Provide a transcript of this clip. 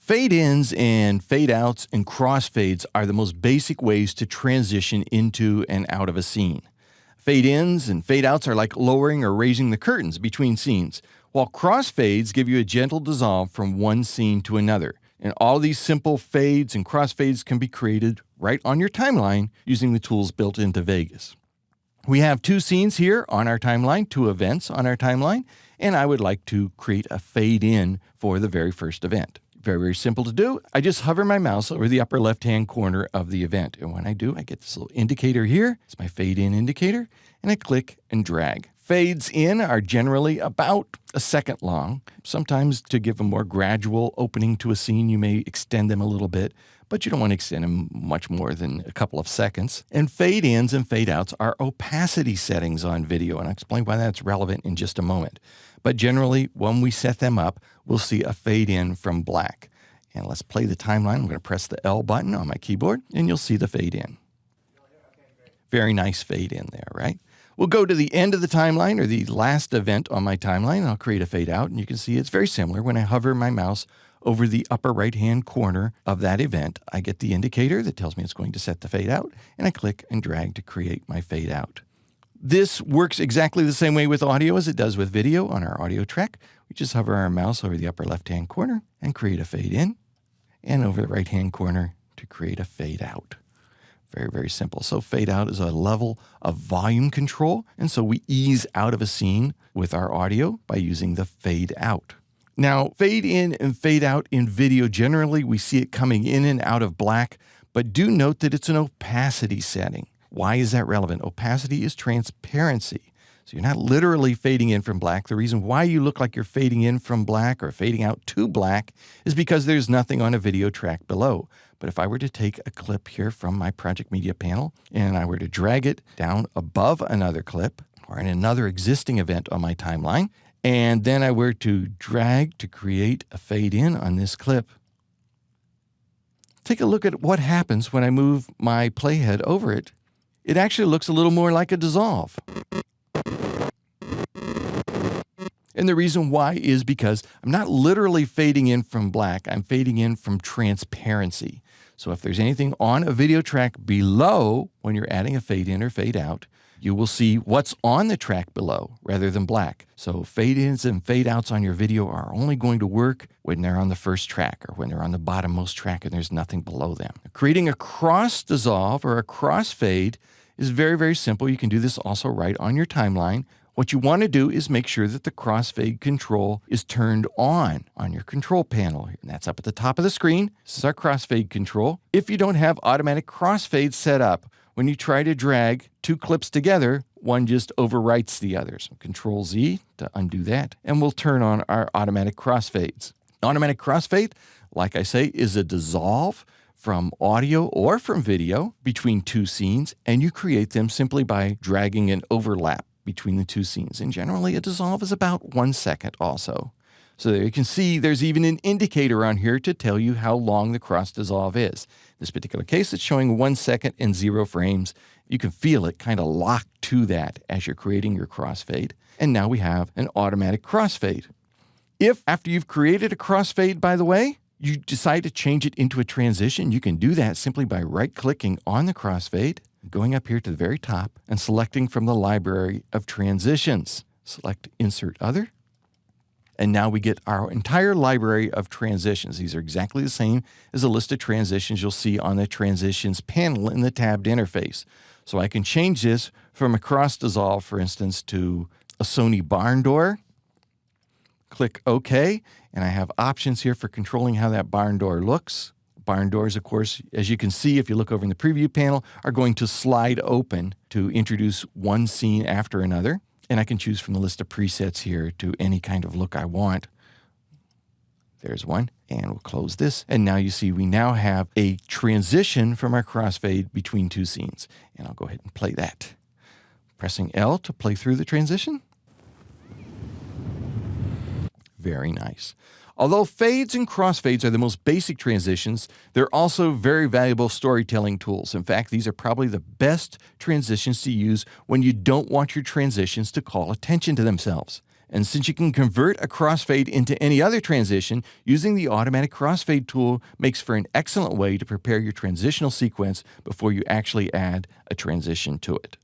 Fade-ins and fade-outs and crossfades are the most basic ways to transition into and out of a scene. Fade-ins and fade-outs are like lowering or raising the curtains between scenes, while crossfades give you a gentle dissolve from one scene to another. And all these simple fades and crossfades can be created right on your timeline using the tools built into Vegas. We have two scenes here on our timeline, two events on our timeline, and I would like to create a fade-in for the very first event. Very, very simple to do. I just hover my mouse over the upper left-hand corner of the event. And when I do, I get this little indicator here. It's my fade-in indicator. And I click and drag. Fades in are generally about a second long. Sometimes to give a more gradual opening to a scene, you may extend them a little bit, but you don't want to extend them much more than a couple of seconds. And fade-ins and fade-outs are opacity settings on video, and I'll explain why that's relevant in just a moment. But generally, when we set them up, we'll see a fade-in from black. And let's play the timeline. I'm going to press the L button on my keyboard, and you'll see the fade-in. Very nice fade-in there, right? We'll go to the end of the timeline, or the last event on my timeline, and I'll create a fade-out. And you can see it's very similar. When I hover my mouse over the upper right-hand corner of that event, I get the indicator that tells me it's going to set the fade-out, and I click and drag to create my fade-out. This works exactly the same way with audio as it does with video on our audio track. We just hover our mouse over the upper left-hand corner and create a fade-in, and over the right-hand corner to create a fade-out. Very, very simple. So fade-out is a level of volume control, and so we ease out of a scene with our audio by using the fade-out. Now, fade-in and fade-out in video, generally we see it coming in and out of black, but do note that it's an opacity setting. Why is that relevant? Opacity is transparency. So you're not literally fading in from black. The reason why you look like you're fading in from black or fading out to black is because there's nothing on a video track below. But if I were to take a clip here from my project media panel and I were to drag it down above another clip or in another existing event on my timeline, and then I were to drag to create a fade in on this clip, take a look at what happens when I move my playhead over it. It actually looks a little more like a dissolve. And the reason why is because I'm not literally fading in from black, I'm fading in from transparency. So if there's anything on a video track below, when you're adding a fade in or fade out, you will see what's on the track below rather than black. So fade-ins and fade-outs on your video are only going to work when they're on the first track or when they're on the bottommost track and there's nothing below them. Creating a cross dissolve or a cross fade is very, very simple. You can do this also right on your timeline. What you want to do is make sure that the crossfade control is turned on your control panel. And that's up at the top of the screen. This is our crossfade control. If you don't have automatic crossfade set up, when you try to drag two clips together, one just overwrites the other. So Control Z to undo that, and we'll turn on our automatic crossfades. Automatic crossfade, like I say, is a dissolve from audio or from video between two scenes, and you create them simply by dragging an overlap between the two scenes. And generally, a dissolve is about 1 second also. So there you can see there's even an indicator on here to tell you how long the cross dissolve is. In this particular case, it's showing 1 second and 0 frames. You can feel it kind of locked to that as you're creating your crossfade. And now we have an automatic crossfade. If, after you've created a crossfade, by the way, you decide to change it into a transition, you can do that simply by right-clicking on the crossfade, going up here to the very top, and selecting from the library of transitions. Select Insert Other. And now we get our entire library of transitions. These are exactly the same as a list of transitions you'll see on the Transitions panel in the tabbed interface. So I can change this from a cross dissolve, for instance, to a Sony barn door. Click OK, and I have options here for controlling how that barn door looks. Barn doors, of course, as you can see if you look over in the preview panel, are going to slide open to introduce one scene after another. And I can choose from the list of presets here to any kind of look I want. There's one, and we'll close this. And now you see we now have a transition from our crossfade between two scenes. And I'll go ahead and play that. Pressing L to play through the transition. Very nice. Although fades and crossfades are the most basic transitions, they're also very valuable storytelling tools. In fact, these are probably the best transitions to use when you don't want your transitions to call attention to themselves. And since you can convert a crossfade into any other transition, using the automatic crossfade tool makes for an excellent way to prepare your transitional sequence before you actually add a transition to it.